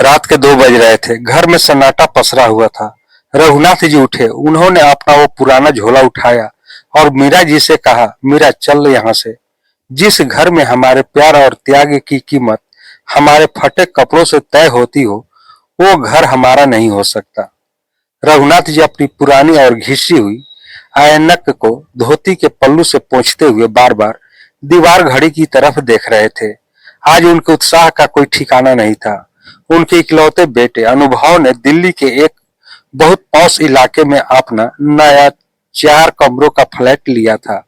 रात के 2 बज रहे थे। घर में सन्नाटा पसरा हुआ था। रघुनाथ जी उठे। उन्होंने अपना वो पुराना झोला उठाया और मीरा जी से कहा, मीरा चल यहाँ से। जिस घर में हमारे प्यार और त्याग की कीमत हमारे फटे कपड़ों से तय होती हो, वो घर हमारा नहीं हो सकता। रघुनाथ जी अपनी पुरानी और घिसी हुई ऐनक को धोती के पल्लू से पोंछते हुए बार बार दीवार घड़ी की तरफ देख रहे थे। आज उनके उत्साह का कोई ठिकाना नहीं था। उनके इकलौते बेटे अनुभव ने दिल्ली के एक बहुत पॉश इलाके में अपना नया 4 कमरों का फ्लैट लिया था।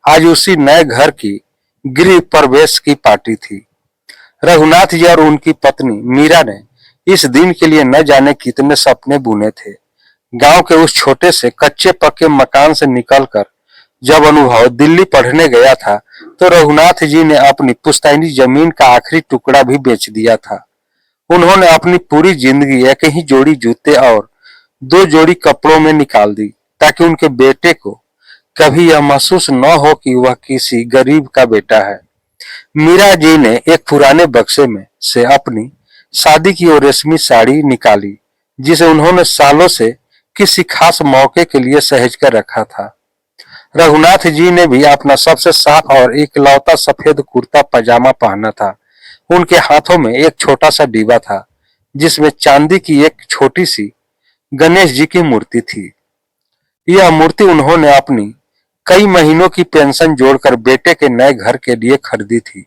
आज उसी नए घर की गृह प्रवेश की पार्टी थी। रघुनाथ जी और उनकी पत्नी मीरा ने इस दिन के लिए न जाने कितने सपने बुने थे। गांव के उस छोटे से कच्चे पक्के मकान से निकलकर जब अनुभव दिल्ली पढ़ने गया था, तो रघुनाथ जी ने अपनी पुश्तैनी जमीन का आखिरी टुकड़ा भी बेच दिया था। उन्होंने अपनी पूरी जिंदगी एक ही जोड़ी जूते और 2 जोड़ी कपड़ों में निकाल दी, ताकि उनके बेटे को कभी यह महसूस न हो कि वह किसी गरीब का बेटा है। मीरा जी ने एक पुराने बक्से में से अपनी शादी की वो रेशमी साड़ी निकाली, जिसे उन्होंने सालों से किसी खास मौके के लिए सहेज कर रखा था। रघुनाथ जी ने भी अपना सबसे साफ और इकलौता सफेद कुर्ता पजामा पहना था। उनके हाथों में एक छोटा सा डिब्बा था, जिसमें चांदी की एक छोटी सी गणेश जी की मूर्ति थी। यह मूर्ति उन्होंने अपनी कई महीनों की पेंशन जोड़कर बेटे के नए घर के लिए खरीदी थी।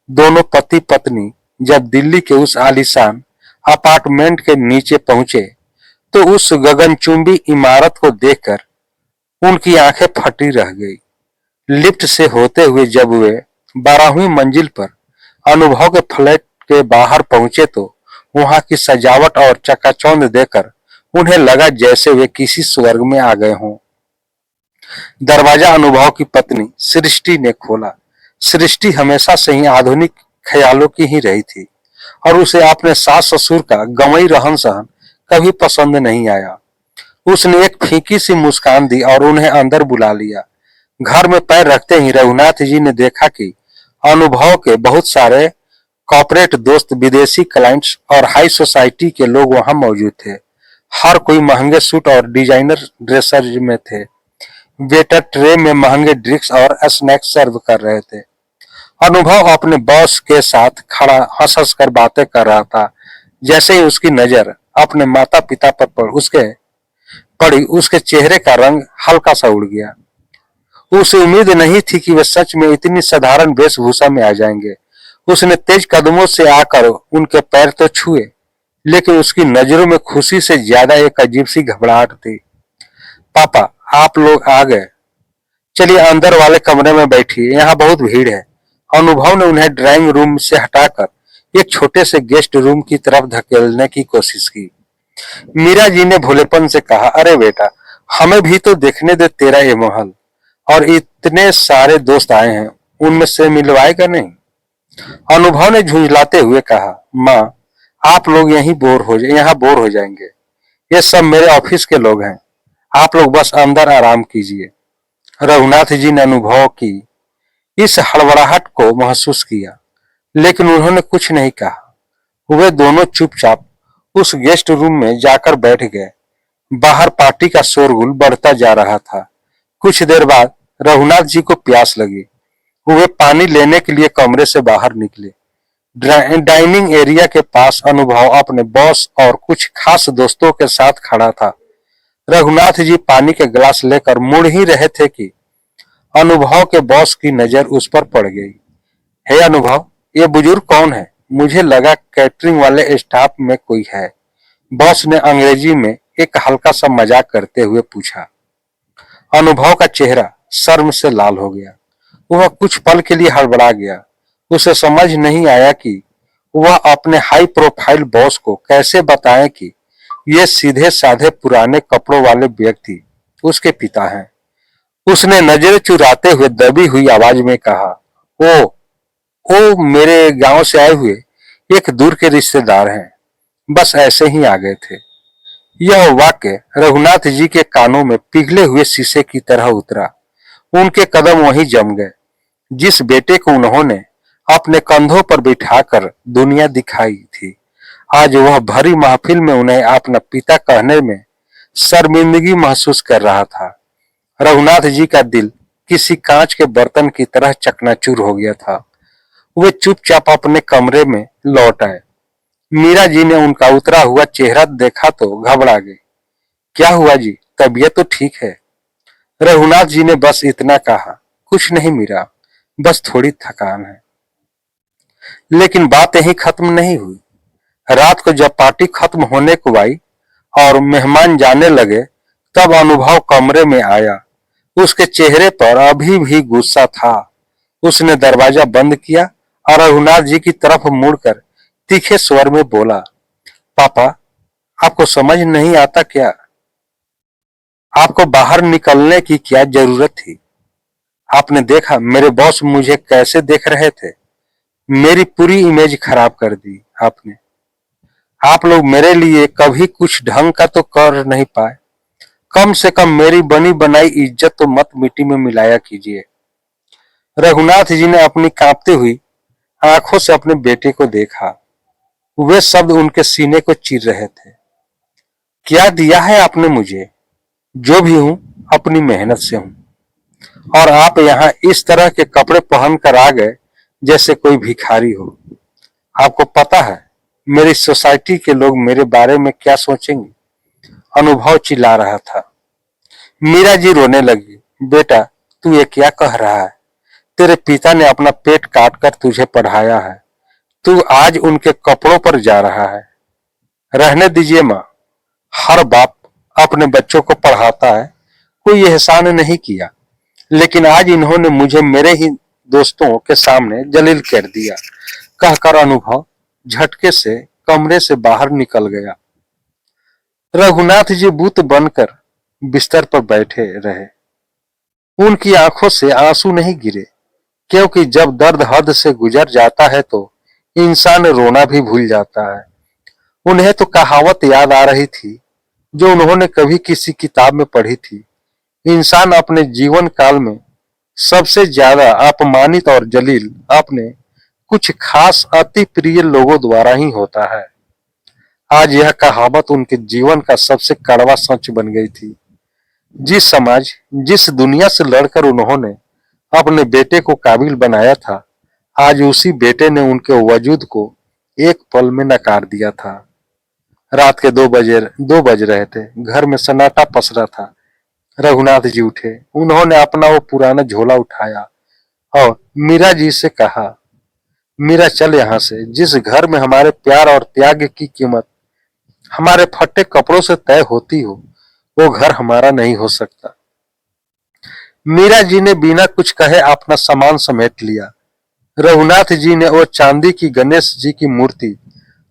दोनों पति पत्नी जब दिल्ली के उस आलीशान अपार्टमेंट के नीचे पहुंचे, तो उस गगनचुंबी इमारत को देखकर उनकी आंखें फटी रह गई। लिफ्ट से होते हुए जब वे 12वीं मंजिल पर अनुभव के फ्लैट के बाहर पहुंचे, तो वहां की सजावट और चकाचौंध देखकर उन्हें लगा जैसे वे किसी स्वर्ग में आ गए हों। दरवाजा अनुभव की पत्नी सृष्टि ने खोला। सृष्टि हमेशा से ही आधुनिक ख्यालों की ही रही थी और उसे अपने सास ससुर का गंवई रहन सहन कभी पसंद नहीं आया। उसने एक फीकी सी मुस्कान दी और उन्हें अंदर बुला लिया। घर में पैर रखते ही रघुनाथ जी ने देखा कि अनुभव के बहुत सारे कॉर्पोरेट दोस्त, विदेशी क्लाइंट्स और हाई सोसाइटी के लोग वहां मौजूद थे। हर कोई महंगे सूट और डिजाइनर ड्रेसर में थे। वेटर ट्रे में महंगे ड्रिंक्स और स्नैक्स सर्व कर रहे थे। अनुभव अपने बॉस के साथ खड़ा हंस हंस कर बातें कर रहा था। जैसे ही उसकी नजर अपने माता पिता पर पड़ी, उसके चेहरे का रंग हल्का सा उड़ गया। उसे उम्मीद नहीं थी कि वे सच में इतनी साधारण वेशभूषा में आ जाएंगे। उसने तेज कदमों से आकर उनके पैर तो छुए, लेकिन उसकी नजरों में खुशी से ज्यादा एक अजीब सी घबराहट थी। पापा, आप लोग आ गए। चलिए अंदर वाले कमरे में बैठिए, यहाँ बहुत भीड़ है। अनुभव ने उन्हें ड्राइंग रूम से हटाकर एक छोटे से गेस्ट रूम की तरफ धकेलने की कोशिश की। मीरा जी ने भोलेपन से कहा, अरे बेटा, हमें भी तो देखने दे तेरा ये महल, और इतने सारे दोस्त आए हैं, उनमें से मिलवाएगा नहीं। अनुभव ने झुंझलाते हुए कहा, माँ, आप लोग यहाँ बोर हो जाएंगे। ये सब मेरे ऑफिस के लोग हैं। आप लोग बस अंदर आराम कीजिए। रघुनाथ जी ने अनुभव की इस हड़बड़ाहट को महसूस किया, लेकिन उन्होंने कुछ नहीं कहा। वे दोनों चुपचाप उस गेस्ट रूम में जाकर बैठ गए। बाहर पार्टी का शोरगुल बढ़ता जा रहा था। कुछ देर बाद रघुनाथ जी को प्यास लगी। वे पानी लेने के लिए कमरे से बाहर निकले। डाइनिंग एरिया के पास अनुभव अपने बॉस और कुछ खास दोस्तों के साथ खड़ा था। रघुनाथ जी पानी के गिलास लेकर मुड़ ही रहे थे कि अनुभव के बॉस की नजर उस पर पड़ गई। हे अनुभव, ये बुजुर्ग कौन है? मुझे लगा कैटरिंग वाले स्टाफ में कोई है। बॉस ने अंग्रेजी में एक हल्का सा मजाक करते हुए पूछा। अनुभव का चेहरा शर्म से लाल हो गया। वह कुछ पल के लिए हड़बड़ा गया। उसे समझ नहीं आया कि वह अपने हाई प्रोफाइल बॉस को कैसे बताएं कि ये सीधे साधे पुराने कपड़ों वाले व्यक्ति उसके पिता हैं। उसने नजरें चुराते हुए दबी हुई आवाज में कहा, ओ मेरे गांव से आए हुए एक दूर के रिश्तेदार हैं, बस ऐसे ही आ गए थे। यह वाक्य रघुनाथ जी के कानों में पिघले हुए शीशे की तरह उतरा। उनके कदम वहीं जम गए। जिस बेटे को उन्होंने अपने कंधों पर बिठाकर दुनिया दिखाई थी, आज वह भरी महफिल में उन्हें अपना पिता कहने में शर्मिंदगी महसूस कर रहा था। रघुनाथ जी का दिल किसी कांच के बर्तन की तरह चकनाचूर हो गया था। वे चुपचाप अपने कमरे में लौट आए। मीरा जी ने उनका उतरा हुआ चेहरा देखा तो घबरा गई। क्या हुआ जी, तबीयत तो ठीक है? रघुनाथ जी ने बस इतना कहा, कुछ नहीं मीरा, बस थोड़ी थकान है। लेकिन बात यहीं खत्म नहीं हुई। रात को जब पार्टी खत्म होने को आई और मेहमान जाने लगे, तब अनुभव कमरे में आया। उसके चेहरे पर अभी भी गुस्सा था। उसने दरवाजा बंद किया और रघुनाथ जी की तरफ मुड़कर तीखे स्वर में बोला, पापा, आपको समझ नहीं आता क्या? आपको बाहर निकलने की क्या जरूरत थी? आपने देखा मेरे बॉस मुझे कैसे देख रहे थे? मेरी पूरी इमेज खराब कर दी आपने। आप लोग मेरे लिए कभी कुछ ढंग का तो कर नहीं पाए। कम से कम मेरी बनी बनाई इज्जत तो मत मिट्टी में मिलाया कीजिए। रघुनाथ जी ने अपनी कांपती हुई आंखों से अपने बेटे को देखा। वे शब्द उनके सीने को चीर रहे थे। क्या दिया है आपने मुझे? जो भी हूं अपनी मेहनत से हूं, और आप यहाँ इस तरह के कपड़े पहनकर आ गए जैसे कोई भिखारी हो। आपको पता है मेरी सोसाइटी के लोग मेरे बारे में क्या सोचेंगे? अनुभव चिल्ला रहा था। मीरा जी रोने लगी। बेटा, तू ये क्या कह रहा है? तेरे पिता ने अपना पेट काट कर तुझे पढ़ाया है, तू आज उनके कपड़ों पर जा रहा है। रहने दीजिए माँ, हर बाप अपने बच्चों को पढ़ाता है, कोई एहसान नहीं किया, लेकिन आज इन्होंने मुझे मेरे ही दोस्तों के सामने जलील कर दिया। कहकर अनुभव झटके से कमरे से बाहर निकल गया। रघुनाथ जी बूत बनकर बिस्तर पर बैठे रहे। उनकी आंखों से आंसू नहीं गिरे, क्योंकि जब दर्द हद से गुजर जाता है तो इंसान रोना भी भूल जाता है। उन्हें तो कहावत याद आ रही थी जो उन्होंने कभी किसी किताब में पढ़ी थी, इंसान अपने जीवन काल में सबसे ज्यादा अपमानित और जलील अपने कुछ खास अति प्रिय लोगों द्वारा ही होता है। आज यह कहावत उनके जीवन का सबसे कड़वा सच बन गई थी। जिस समाज, जिस दुनिया से लड़कर उन्होंने अपने बेटे को काबिल बनाया था, आज उसी बेटे ने उनके वजूद को एक पल में नकार दिया था। रात के 2 बज रहे थे। घर में सन्नाटा पसरा था। रघुनाथ जी उठे। उन्होंने अपना वो पुराना झोला उठाया और मीरा जी से कहा, मीरा, चल यहाँ से। जिस घर में हमारे प्यार और त्याग की कीमत हमारे फटे कपड़ों से तय होती हो, वो घर हमारा नहीं हो सकता। मीरा जी ने बिना कुछ कहे अपना सामान समेट लिया। रघुनाथ जी ने वो चांदी की गणेश जी की मूर्ति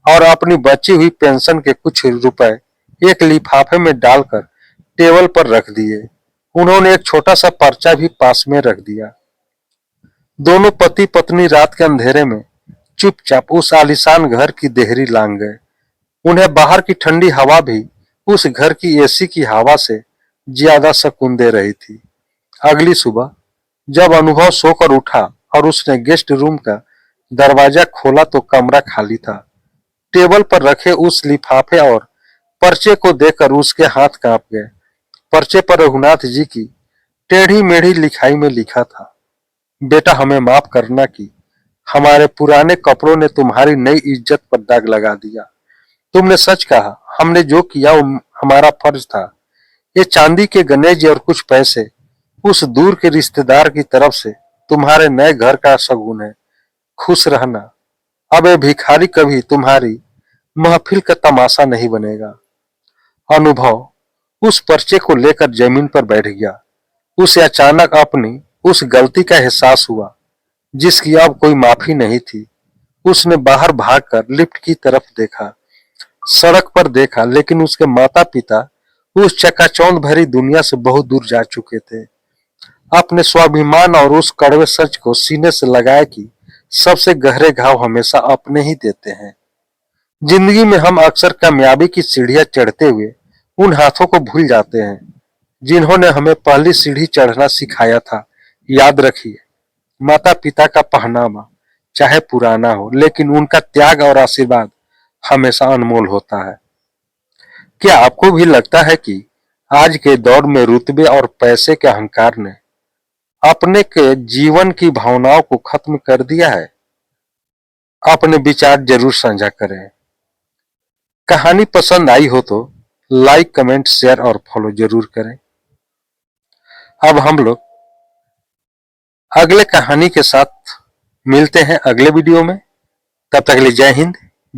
और अपनी बची हुई पेंशन के कुछ रुपए एक लिफाफे में डालकर टेबल पर रख दिए। उन्होंने एक छोटा सा पर्चा भी पास में रख दिया। दोनों पति पत्नी रात के अंधेरे में चुपचाप उस आलीशान घर की देहरी लांग गए। उन्हें बाहर की ठंडी हवा भी उस घर की एसी की हवा से ज्यादा सुकून दे रही थी। अगली सुबह जब अनुभव सोकर उठा और उसने गेस्ट रूम का दरवाजा खोला तो कमरा खाली था। टेबल पर रखे उस लिफाफे और पर्चे को देखकर उसके हाथ कांप गए। पर्चे पर रघुनाथ जी की टेढ़ी मेढ़ी लिखाई में लिखा था, बेटा, हमें माफ करना कि हमारे पुराने कपड़ों ने तुम्हारी नई इज्जत पर दाग लगा दिया। तुमने सच कहा, हमने जो किया वो हमारा फर्ज था। ये चांदी के गणेश जी और कुछ पैसे उस दूर के रिश्तेदार की तरफ से तुम्हारे नए घर का शगुन है। खुश रहना। अब ये भिखारी कभी तुम्हारी महफिल का तमाशा नहीं बनेगा। अनुभव उस पर्चे को लेकर जमीन पर बैठ गया। उसे अचानक अपनी उस गलती का एहसास हुआ जिसकी अब कोई माफी नहीं थी। उसने बाहर भागकर लिफ्ट की तरफ देखा, सड़क पर देखा, लेकिन उसके माता पिता उस चकाचौंध भरी दुनिया से बहुत दूर जा चुके थे। अपने स्वाभिमान और उस कड़वे सच को सीने से लगाया कि सबसे गहरे घाव हमेशा अपने ही देते हैं। जिंदगी में हम अक्सर कामयाबी की सीढ़ियां चढ़ते हुए उन हाथों को भूल जाते हैं जिन्होंने हमें पहली सीढ़ी चढ़ना सिखाया था। याद रखिए, माता पिता का पहनावा चाहे पुराना हो, लेकिन उनका त्याग और आशीर्वाद हमेशा अनमोल होता है। क्या आपको भी लगता है कि आज के दौर में रुतबे और पैसे के अहंकार ने अपने के जीवन की भावनाओं को खत्म कर दिया है? अपने विचार जरूर साझा करें। कहानी पसंद आई हो तो लाइक, कमेंट, शेयर और फॉलो जरूर करें। अब हम लोग अगले कहानी के साथ मिलते हैं अगले वीडियो में। तब तक के लिए जय हिंद,